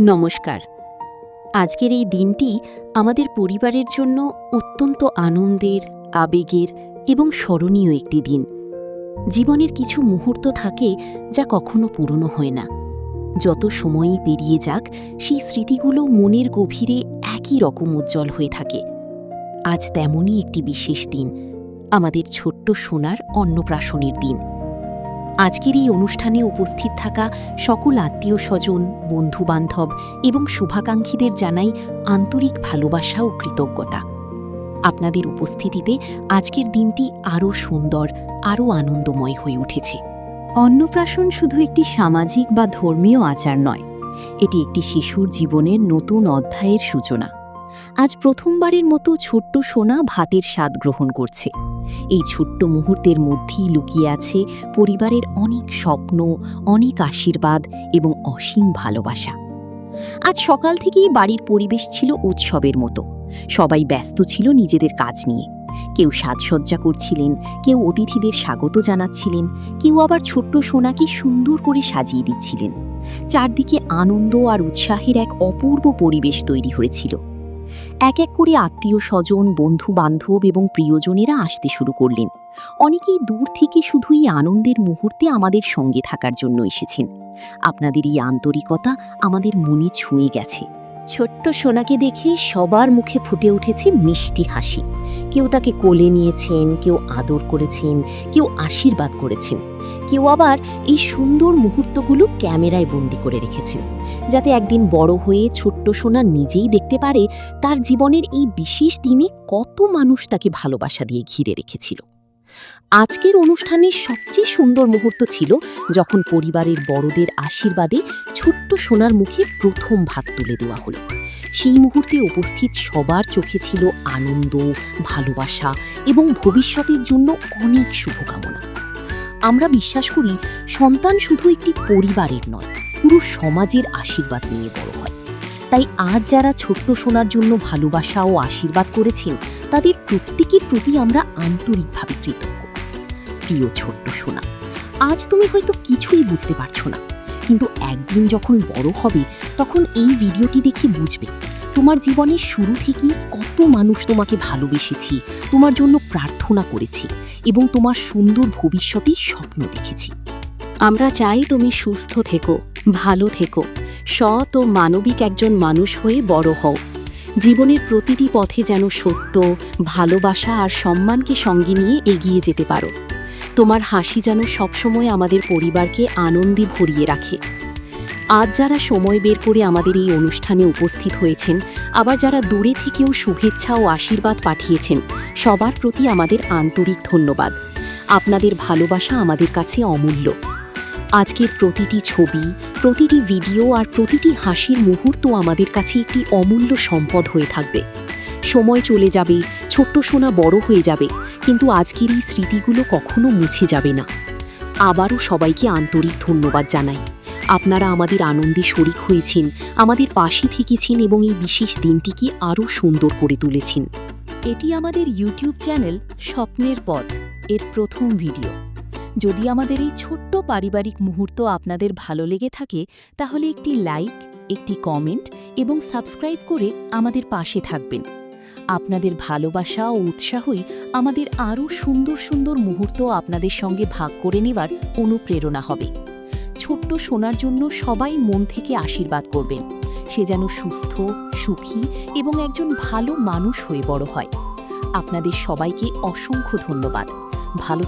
নমস্কার। আজকের এই দিনটি আমাদের পরিবারের জন্য অত্যন্ত আনন্দের, আবেগের এবং স্মরণীয় একটি দিন। জীবনের কিছু মুহূর্ত থাকে যা কখনো পুরনো হয় না। যত সময়ই পেরিয়ে যাক, সেই স্মৃতিগুলো মনের গভীরে একই রকম উজ্জ্বল হয়ে থাকে। আজ তেমনই একটি বিশেষ দিন, আমাদের ছোট্ট সোনার অন্নপ্রাশনের দিন। আজকের এই অনুষ্ঠানে উপস্থিত থাকা সকল আত্মীয় স্বজন, বন্ধুবান্ধব এবং শুভাকাঙ্ক্ষীদের জানাই আন্তরিক ভালোবাসা ও কৃতজ্ঞতা। আপনাদের উপস্থিতিতে আজকের দিনটি আরও সুন্দর, আরও আনন্দময় হয়ে উঠেছে। অন্নপ্রাশন শুধু একটি সামাজিক বা ধর্মীয় আচার নয়, এটি একটি শিশুর জীবনের নতুন অধ্যায়ের সূচনা। আজ প্রথমবারের মতো ছোট্ট সোনা ভাতের স্বাদ গ্রহণ করছে। এই ছোট্ট মুহূর্তের মধ্যেই লুকিয়ে আছে পরিবারের অনেক স্বপ্ন, অনেক আশীর্বাদ এবং অসীম ভালোবাসা। আজ সকাল থেকেই বাড়ির পরিবেশ ছিল উৎসবের মতো। সবাই ব্যস্ত ছিল নিজেদের কাজ নিয়ে। কেউ সাজসজ্জা করছিলেন, কেউ অতিথিদের স্বাগত জানাচ্ছিলেন, কেউ আবার ছোট্ট সোনাকে সুন্দর করে সাজিয়ে দিচ্ছিলেন। চারদিকে আনন্দ আর উৎসাহের এক অপূর্ব পরিবেশ তৈরি হয়েছিল। এক এক করে আত্মীয় স্বজন, বন্ধু বান্ধব এবং প্রিয়জনেরা আসতে শুরু করলেন। অনেকেই দূর থেকে শুধু এই আনন্দের মুহূর্তে আমাদের সঙ্গে থাকার জন্য এসেছেন। আপনাদের এই আন্তরিকতা আমাদের মনে ছুঁয়ে গেছে। ছোট্ট সোনাকে দেখে সবার মুখে ফুটে উঠেছে মিষ্টি হাসি। কেউ তাকে কোলে নিয়েছেন, কেউ আদর করেছেন, কেউ আশীর্বাদ করেছেন, কেউ আবার এই সুন্দর মুহূর্তগুলো ক্যামেরায় বন্দি করে রেখেছেন, যাতে একদিন বড় হয়ে ছোট্ট সোনা নিজেই দেখতে পারে তার জীবনের এই বিশেষ দিনে কত মানুষ তাকে ভালোবাসা দিয়ে ঘিরে রেখেছিল। আজকের অনুষ্ঠানের সবচেয়ে সুন্দর মুহূর্ত ছিল যখন পরিবারের বড়দের আশীর্বাদে ছোট্ট সোনার মুখে প্রথম ভাত তুলে দেওয়া হলো। সেই মুহূর্তে উপস্থিত সবার চোখে ছিল আনন্দ, ভালোবাসা এবং ভবিষ্যতের জন্য অনেক শুভকামনা। আমরা বিশ্বাস করি, সন্তান শুধু একটি পরিবারের নয়, পুরো সমাজের আশীর্বাদ নিয়ে বড় হয়। তাই আজ যারা ছোট্ট সোনার জন্য ভালোবাসা ও আশীর্বাদ করেছেন, তাদের প্রত্যেকের প্রতি আমরা আন্তরিকভাবে কৃতজ্ঞ। প্রিয় ছোট্ট সোনা, আজ তুমি হয়তো কিছুই বুঝতে পারছো না, কিন্তু একদিন যখন বড় হবে, তখন এই ভিডিওটি দেখে বুঝবে তোমার জীবনের শুরু থেকেই কত মানুষ তোমাকে ভালোবেসেছি, তোমার জন্য প্রার্থনা করেছি এবং তোমার সুন্দর ভবিষ্যতের স্বপ্ন দেখেছি। আমরা চাই তুমি সুস্থ থেকো, ভালো থেকো, সৎ ও মানবিক একজন মানুষ হয়ে বড় হও। জীবনের প্রতিটি পথে যেন সত্য, ভালোবাসা আর সম্মানকে সঙ্গে নিয়ে এগিয়ে যেতে পারো। তোমার হাসি যেন সবসময় আমাদের পরিবারকে আনন্দে ভরিয়ে রাখে। আজ যারা সময় বের করে আমাদের এই অনুষ্ঠানে উপস্থিত হয়েছেন, আবার যারা দূরে থেকেও শুভেচ্ছা ও আশীর্বাদ পাঠিয়েছেন, সবার প্রতি আমাদের আন্তরিক ধন্যবাদ। আপনাদের ভালোবাসা আমাদের কাছে অমূল্য। আজকের প্রতিটি ছবি, প্রতিটি ভিডিও আর প্রতিটি হাসির মুহূর্ত আমাদের কাছে একটি অমূল্য সম্পদ হয়ে থাকবে। সময় চলে যাবে, ছোট্ট সোনা বড় হয়ে যাবে, কিন্তু আজকের এই স্মৃতিগুলো কখনো মুছে যাবে না। আবারও সবাইকে আন্তরিক ধন্যবাদ জানাই। আপনারা আমাদের আনন্দে শরিক হয়েছেন, আমাদের পাশে থেকেছেন এবং এই বিশেষ দিনটিকে আরও সুন্দর করে তুলেছেন। এটি আমাদের ইউটিউব চ্যানেল স্বপ্নের পথ এর প্রথম ভিডিও। যদি আমাদের এই ছোট্ট পারিবারিক মুহূর্ত আপনাদের ভালো লেগে থাকে, তাহলে একটি লাইক, একটি কমেন্ট এবং সাবস্ক্রাইব করে আমাদের পাশে থাকবেন। আপনাদের ভালোবাসা ও উৎসাহই আমাদের আরও সুন্দর সুন্দর মুহূর্ত আপনাদের সঙ্গে ভাগ করে নেবার অনুপ্রেরণা হবে। ছোট্ট সোনার জন্য সবাই মন থেকে আশীর্বাদ করবেন। সে যেন সুস্থ, সুখী এবং একজন ভালো মানুষ হয়ে বড় হয়। আপনাদের সবাইকে অসংখ্য ধন্যবাদ। ভালো